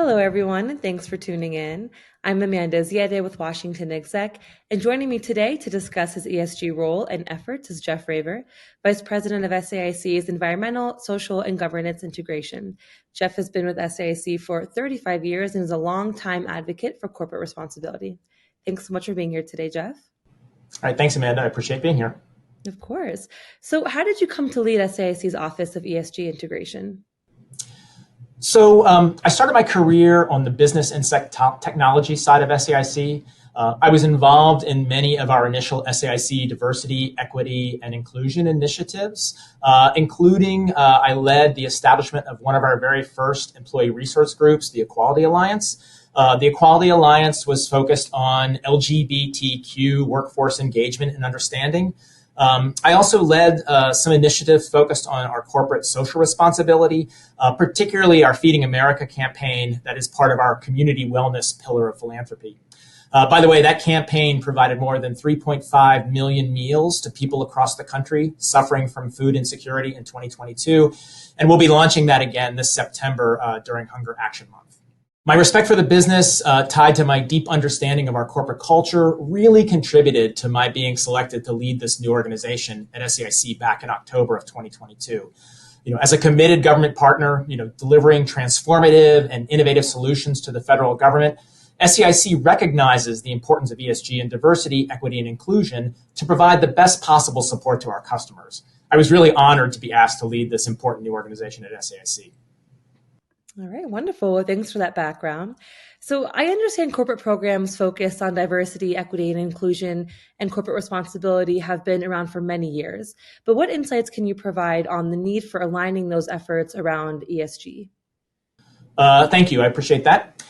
Hello, everyone, and thanks for tuning in. I'm Amanda Ziadeh with WashingtonExec, and joining me today to discuss his ESG role and efforts is Jeff Raver, Vice President of SAIC's Environmental, Social, and Governance Integration. Jeff has been with SAIC for 35 years and is a longtime advocate for corporate responsibility. Thanks so much for being here today, Jeff. All right, thanks, Amanda. I appreciate being here. Of course. So how did you come to lead SAIC's Office of ESG Integration? So I started my career on the business and technology side of SAIC. I was involved in many of our initial SAIC diversity, equity, and inclusion initiatives, including I led the establishment of one of our very first employee resource groups, the Equality Alliance. The Equality Alliance was focused on LGBTQ workforce engagement and understanding. I also led some initiatives focused on our corporate social responsibility, particularly our Feeding America campaign that is part of our community wellness pillar of philanthropy. By the way, that campaign provided more than 3.5 million meals to people across the country suffering from food insecurity in 2022, and we'll be launching that again this September during Hunger Action Month. My respect for the business, tied to my deep understanding of our corporate culture, really contributed to my being selected to lead this new organization at SAIC back in October of 2022. As a committed government partner, delivering transformative and innovative solutions to the federal government, SAIC recognizes the importance of ESG and diversity, equity, and inclusion to provide the best possible support to our customers. I was really honored to be asked to lead this important new organization at SAIC. All right, wonderful. Well, thanks for that background. So I understand corporate programs focused on diversity, equity, and inclusion and corporate responsibility have been around for many years. But what insights can you provide on the need for aligning those efforts around ESG? Thank you. I appreciate that.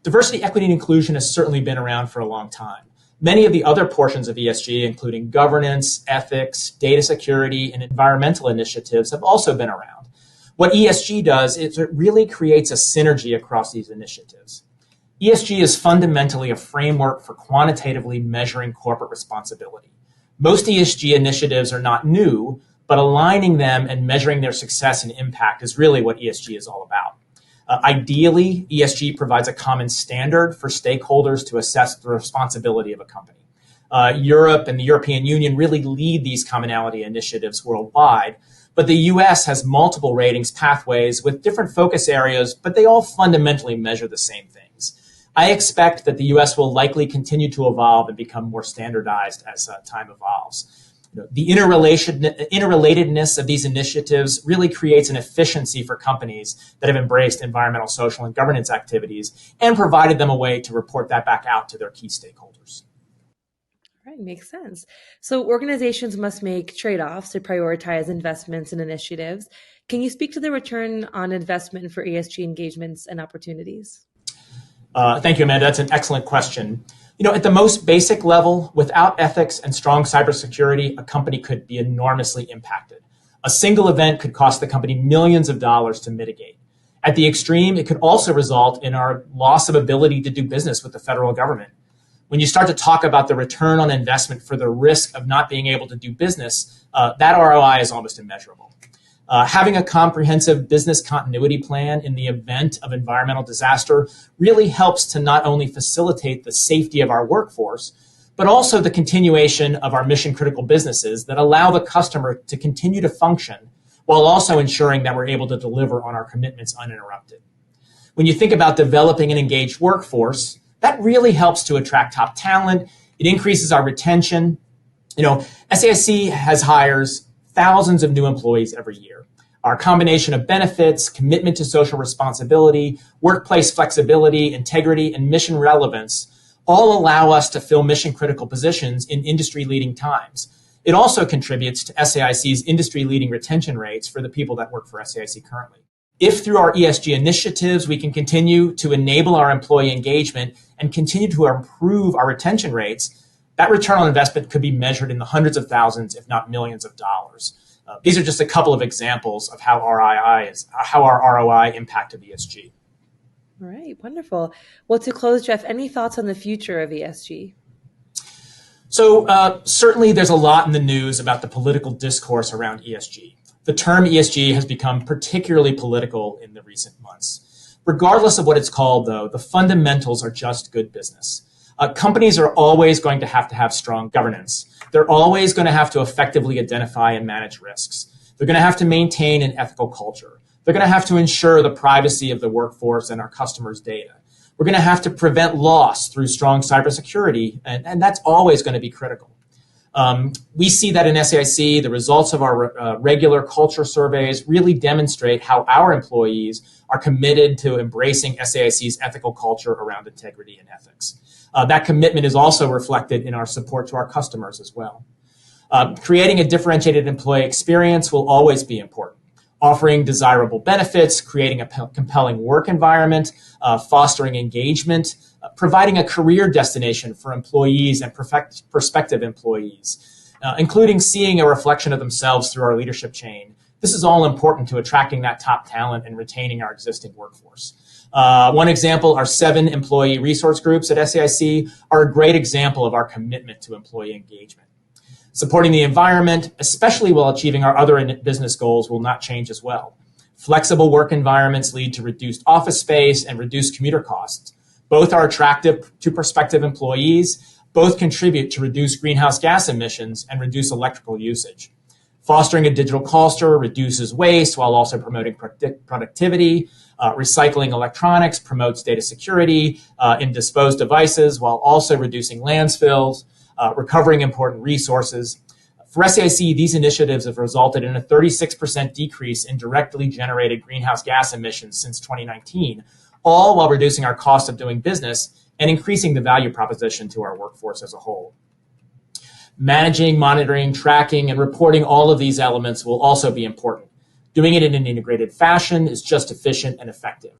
Diversity, equity, and inclusion has certainly been around for a long time. Many of the other portions of ESG, including governance, ethics, data security, and environmental initiatives, have also been around. What ESG does is it really creates a synergy across these initiatives. ESG is fundamentally a framework for quantitatively measuring corporate responsibility. Most ESG initiatives are not new, but aligning them and measuring their success and impact is really what ESG is all about. Ideally, ESG provides a common standard for stakeholders to assess the responsibility of a company. Europe and the European Union really lead these commonality initiatives worldwide. But the U.S. has multiple ratings pathways with different focus areas, but they all fundamentally measure the same things. I expect that the U.S. will likely continue to evolve and become more standardized as time evolves. The interrelatedness of these initiatives really creates an efficiency for companies that have embraced environmental, social, and governance activities and provided them a way to report that back out to their key stakeholders. Right, makes sense. So organizations must make trade-offs to prioritize investments and initiatives. Can you speak to the return on investment for ESG engagements and opportunities? Thank you, Amanda. That's an excellent question. At the most basic level, without ethics and strong cybersecurity, a company could be enormously impacted. A single event could cost the company millions of dollars to mitigate. At the extreme, it could also result in our loss of ability to do business with the federal government. When you start to talk about the return on investment for the risk of not being able to do business, that ROI is almost immeasurable. Having a comprehensive business continuity plan in the event of environmental disaster really helps to not only facilitate the safety of our workforce, but also the continuation of our mission-critical businesses that allow the customer to continue to function while also ensuring that we're able to deliver on our commitments uninterrupted. When you think about developing an engaged workforce, that really helps to attract top talent. It increases our retention. SAIC hires thousands of new employees every year. Our combination of benefits, commitment to social responsibility, workplace flexibility, integrity, and mission relevance all allow us to fill mission-critical positions in industry-leading times. It also contributes to SAIC's industry-leading retention rates for the people that work for SAIC currently. If through our ESG initiatives, we can continue to enable our employee engagement and continue to improve our retention rates, that return on investment could be measured in the hundreds of thousands, if not millions of dollars. These are just a couple of examples of how our ROI impacted ESG. All right, wonderful. Well, to close, Jeff, any thoughts on the future of ESG? So certainly there's a lot in the news about the political discourse around ESG. The term ESG has become particularly political in the recent months. Regardless of what it's called, though, the fundamentals are just good business. Companies are always going to have strong governance. They're always going to have to effectively identify and manage risks. They're going to have to maintain an ethical culture. They're going to have to ensure the privacy of the workforce and our customers' data. We're going to have to prevent loss through strong cybersecurity, and that's always going to be critical. We see that in SAIC, the results of our regular culture surveys really demonstrate how our employees are committed to embracing SAIC's ethical culture around integrity and ethics. That commitment is also reflected in our support to our customers as well. Creating a differentiated employee experience will always be important. Offering desirable benefits, creating a compelling work environment, fostering engagement, providing a career destination for employees and prospective employees, including seeing a reflection of themselves through our leadership chain. This is all important to attracting that top talent and retaining our existing workforce. One example, our 7 employee resource groups at SAIC are a great example of our commitment to employee engagement. Supporting the environment, especially while achieving our other business goals, will not change as well. Flexible work environments lead to reduced office space and reduced commuter costs. Both are attractive to prospective employees. Both contribute to reduce greenhouse gas emissions and reduce electrical usage. Fostering a digital culture reduces waste while also promoting productivity. Recycling electronics promotes data security in disposed devices while also reducing landfills. Recovering important resources. For SAIC, these initiatives have resulted in a 36% decrease in directly generated greenhouse gas emissions since 2019, all while reducing our cost of doing business and increasing the value proposition to our workforce as a whole. Managing, monitoring, tracking, and reporting all of these elements will also be important. Doing it in an integrated fashion is just efficient and effective.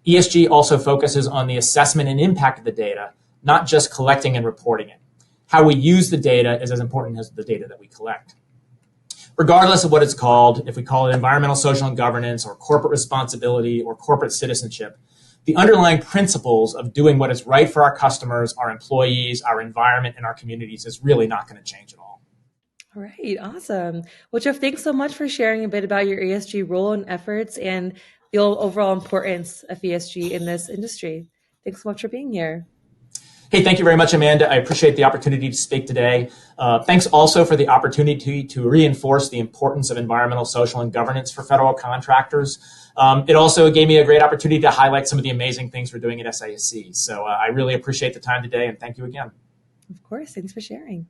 ESG also focuses on the assessment and impact of the data, not just collecting and reporting it. How we use the data is as important as the data that we collect. Regardless of what it's called, if we call it environmental, social, and governance, or corporate responsibility, or corporate citizenship, the underlying principles of doing what is right for our customers, our employees, our environment, and our communities is really not going to change at all. All right, awesome. Well, Jeff, thanks so much for sharing a bit about your ESG role and efforts and the overall importance of ESG in this industry. Thanks so much for being here. Hey, thank you very much, Amanda. I appreciate the opportunity to speak today. Thanks also for the opportunity to reinforce the importance of environmental, social, and governance for federal contractors. It also gave me a great opportunity to highlight some of the amazing things we're doing at SAIC. So I really appreciate the time today, and thank you again. Of course. Thanks for sharing.